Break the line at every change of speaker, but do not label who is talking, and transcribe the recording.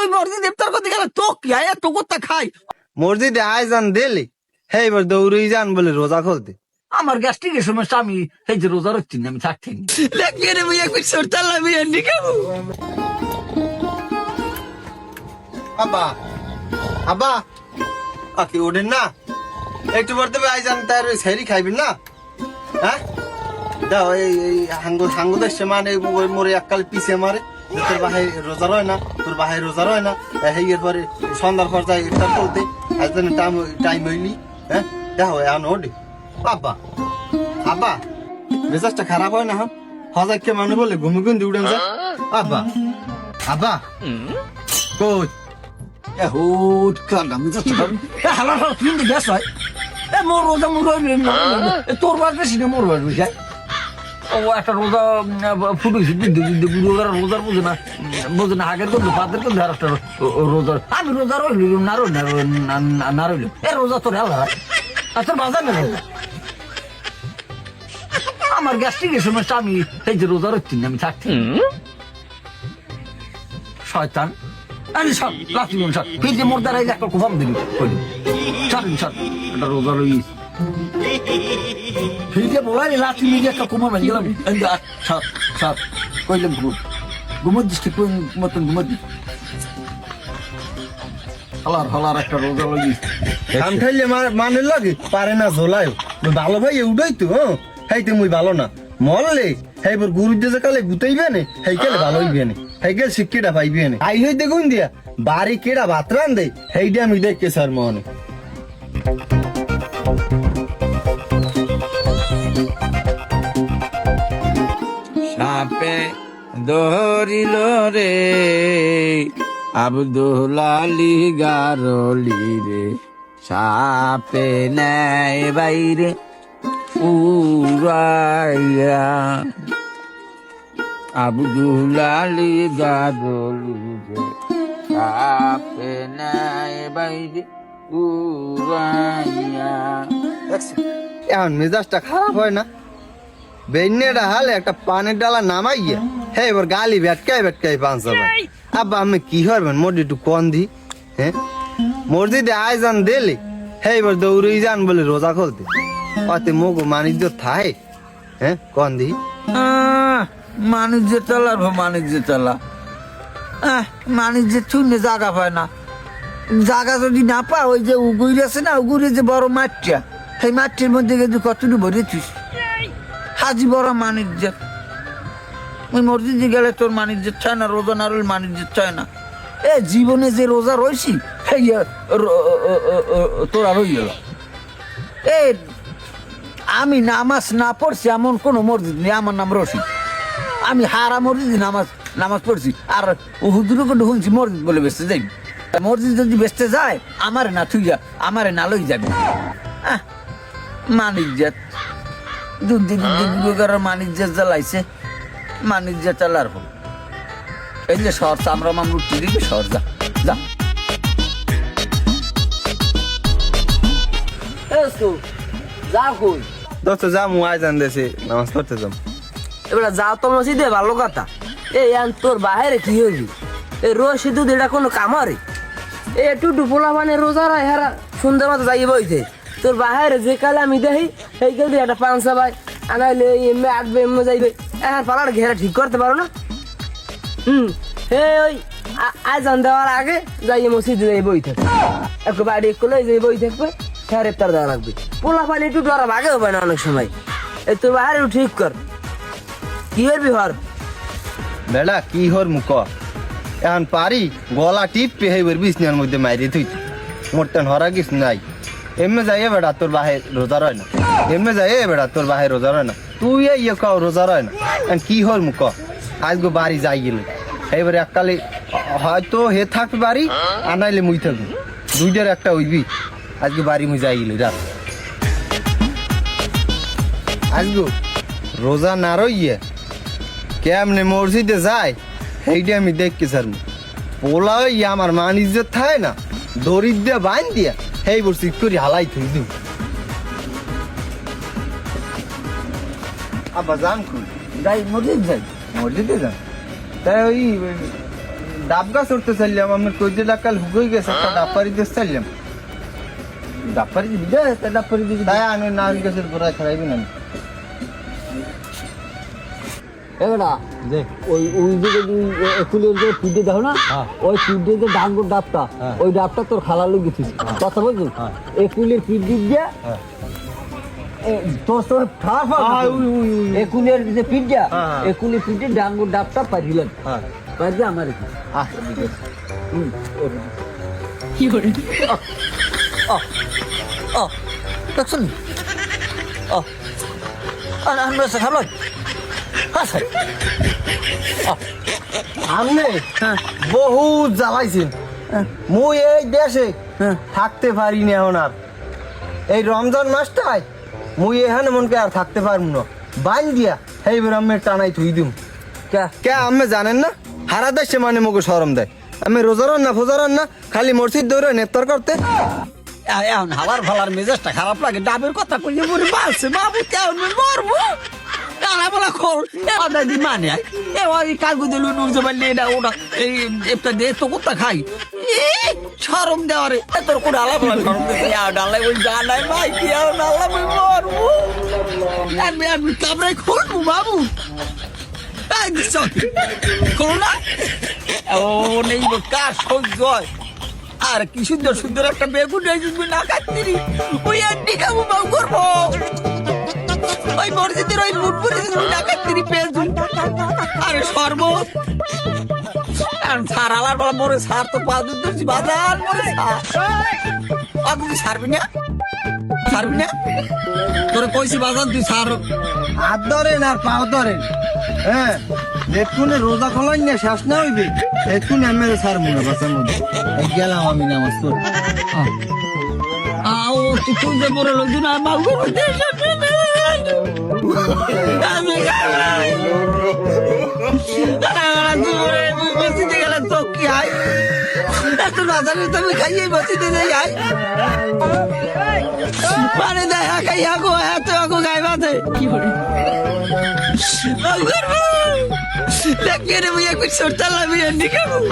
তুই মসজিদ ইফতার করতে গেলে তো কি তো করতে খাই
মসজিদে আয়োজন দিলি হেই এবার দৌড়ই যান বলে রোজা খুলতে
আমার গ্যাস্ট্রিকের সমস্যা আমি এই যে রোজা রাখছি না আমি থাকছি দেখবি রে ভাই একটু সরতাল আমি এন্ডি খাবো
আব্বা আব্বা আকি ওঠেন না একটু পর দেবে আয়োজন তার সেরি খাইবেন না হ্যাঁ দাও এই হাঙ্গু দেশে মানে মোরে এককাল পিছিয়ে মারে তোর বাহাই রোজা রয় না তোর বাহাই রোজা রয় না হেয়ের পরে সন্ধ্যার পর যাই ইফতার করতে আজ টাইম হইনি হ্যাঁ দেখো এখন ওঠে আব্বা আব্বা মেজাজটা খারাপ হয় না হজাক কে মানে বলে ঘুমে গুন্দি উঠেন যা আব্বা আব্বা কই
হুট কান্ড আমি যাচ্ছি হালা কিন্তু গ্যাস হয় মোর রোজা মোর তোর বাড়িতে সিনে মোর বাড়ি যায় ও একটা রোজা ফুটেছি রোজার বোঝে না আগের কিন্তু পাতের কিন্তু আর একটা রোজার আমি রোজা রইল না রইল এ রোজা তোর আল্লাহ আর তোর বাজার না রোজা আমার গ্যাস্ট্রিকের সমস্যা আমি এই যে রোজা রাখছি না আমি থাকছি শয়তান আরে সব লাঠি মন সব এই যে মোর দ্বারাই একটা কুফাম দিবি কইলি ছাড়েন সব একটা রোজা রইস এই যে বলাই লাঠি মিলে একটা কুমার ভাই গেলাম সব সব কইলাম ঘুমোর দিস কোন মতন ঘুমোর দিস হলার একটা রোজা রইস
কাম খাইলে মানে লাগে পারে না ঝোলায় ভালো ভাই উঠাই তো হ্যাঁ হাইতে মুই ভালো না মরলে হাইবার গুরু দিয়ে কালে গুতাইবে নে হাইকেলে ভালো হইবে নে হাইকেল শিক্ষিটা পাইবে নে আই হই দেখুন দিয়া বাড়ি কেডা ভাত রান দে হেইডা আমি দেখকে স্যার মনে
সাপে ধরিল রে আব্দুল আলী গারলি রে সাপে নেয় বাইরে উড়াইয়া আব্দুল আলী গারলি রে সাপে নেয় বাইরে উড়াইয়া
এখন মেজাজটা খারাপ হয় না বেন্যেটা হালে একটা পানের ডালা নামাইয়া হে এবার গালি ভেটকাই পাঁচ ভাই আব্বা আমি কি হরবেন মোটি একটু কন দি হ্যাঁ মসজিদে আয়োজন দিলি হে এবার দৌড়ই যান বলে রোজা খুলতে অতে মুখ মানিজ্য থাই হ্যাঁ কন দি
মানুষ চালা মানুষ চালা মানুষ যে চুনে জায়গা পায় না জায়গা যদি না পা ওই যে উগুর আছে না উগুরে যে বড় মাঠটা সেই মাঠটির মধ্যে কিন্তু কতটুকু ভরেছিস হাজি বড় মানিজ্য ওই মসজিদে গেলে তোর মানিজ্য চায় না রোজা না রইল মানিজ্য চায় না এ জীবনে যে রোজা রয়েছি সেই তোরা রই গেল এ আমি নামাজ না পড়ছি এমন কোনো মসজিদ নেই আমার নাম রশিদ আমি হারা মসজিদে নামাজ পড়ছি আর হুজুরও কিন্তু শুনছি মসজিদ বলে বেসতে যাই মসজিদ যদি বেসতে যায় আমারে না তুই যা আমারে না লই যাবি মানিজ্জাত মানিজ্জাত জ্বালাইছে মানিজ্জাত চালার হোক এই যে শহর চামড়া মামরুট দিবি শহর যা যা
যা কই
দোস্ত যা মু আয়োজন দেশে নামাজ পড়তে যাম
এবার যাও তো মসজিদে ভালো কথা এই তোর বাহিরে কি হইবি এই রোজ শুধু এটা কোনো কামারে এই একটু ডুপোলা মানে রোজা রায় হারা সুন্দর মতো যাই বইতে তোর বাহিরে যে কালে আমি দেখি সেই কালে একটা পাঁচশা ভাই আনাইলে এমনি আসবে এমনি যাইবে এখন পালার ঘেরা ঠিক করতে পারো না হে ওই আজান দেওয়ার আগে যাই মসজিদে যাই বই থাকবে একটু বাড়ি একটু যাই বই থাকবে হ্যাঁ রেপ্তার দেওয়া লাগবে পোলা পানি একটু ডরা ভাগে হবে না অনেক সময় এই তোর বাহিরে ঠিক কর কি করবি হর
বেড়া কি হর মুখ এখন পারি গলা টিপ পেহাইবার বিছনার মধ্যে মাইরে তুই মোরটান হরা কিছু নাই এমনি যাইয়ে বেড়া তোর বাহে রোজা রয় না এমনি যাইয়ে বেড়া তোর বাহে রোজা রয় না তুই ইয়ে কাও রোজা রয় না এখন কি হর মুখ আজকে বাড়ি যাই গেলে এইবারে এককালে হয়তো হে থাকবে বাড়ি আনাইলে মুই থাকবি দুইটার একটা হইবি আজকে বাড়ি মুই যাই গেলি রাত আজগো রোজা না রইয়ে কেমনে মসজিদে যায় সেইটা আমি দেখছি স্যার পোলা ইয়ে আমার মান ইজ্জত থাকে না দরিদ দিয়ে বাইন দিয়া সেই বসে করি হালাই থই দিও আব্বা যান কই
যাই মসজিদ যাই মসজিদে যান তাই ওই
ডাব গাছ উঠতে চাইলাম আমার কইজে ডাকাল হুগই গেছে একটা ডাব পাড়ি দিয়ে চাইলাম
ডাক্তারি দিবি দে তা ডাক্তারি দিবি
তাই আমি নারকেল গাছের গোড়ায় খাইবি না
এবারে
যে
ওই দিকে ফুলের যে পিঠে দেখো না ওই পিঠে যে ডাঙ্গুর ডাবটা ওই ডাবটা তোর খালা লেগেছিস কথা বলছিস এই ফুলের পিঠ দিক দিয়ে তোর তোর একুলের যে পিঠটা একুলের পিঠে ডাঙ্গুর ডাবটা পারিলেন পারবে আমার কি করে দেখছেন আমরা খাবো
আমনে বহুত জ্বালাইছেন মুই এই দেশে থাকতে পারিনি এখন আর এই রমজান মাসটায় মুই এখানে মনকে আর থাকতে পারব না বাইন দিয়া এই ব্রাহ্মের টানাই থুই দিম কে আমি জানেন না হারা দেশে মানে মোকে শরম দেয় আমি রোজারন না ফোজারন না খালি মসজিদ দৌড়ে নেপ্তর করতে
এখন হালার ফালার মেজাজটা খারাপ লাগে ডাবের কথা কইলে মরে বাসে বাবু কেমন মরবো তারা বলা খোল দাদি মানে ওই কাগু দিল নুর জবাইলে এটা ওটা এই একটা দিয়ে তো কোথা খাই শরম দেওয়ারে তোর কোনো আলাপ শরম দিতে ডালাই ওই ডালাই ভাই কি ডালা আমি মরবো আমি কামড়াই খুলবো বাবু খোল না ও নেই কার সহ্য হয় আর কি সুন্দর সুন্দর একটা বেগুন না কাটতিনি ওই আন্টি খাবো বাবু করবো ওই মসজিদের ওই মুটপুরি না কাটতিনি পেঁয়াজ আরে শরবত সার আলার বলা মরে সার তো পা দুধ ধরছি বাজার মরে তুই সারবি না তোরে কইছি বাজার তুই সার
হাত ধরেন আর পাও ধরেন হ্যাঁ এক্ষুনি রোজা খোলাই না শেষ না হইবে এক্ষুনি আমি সার মনে বাসার মধ্যে গেলাম আমি নামাজ পড়ে
ও তুই যে মরে লোক না বাবু আমি মসজিদে গেলে তো কি হয় এত রাজারে তুমি খাইয়ে মসজিদে যাই মানে দেখা খাইয়া গো এত গো গাই বাঁধে কি করে দেখে রে ভাইয়া কুछ सोचता ला भी नहीं करूं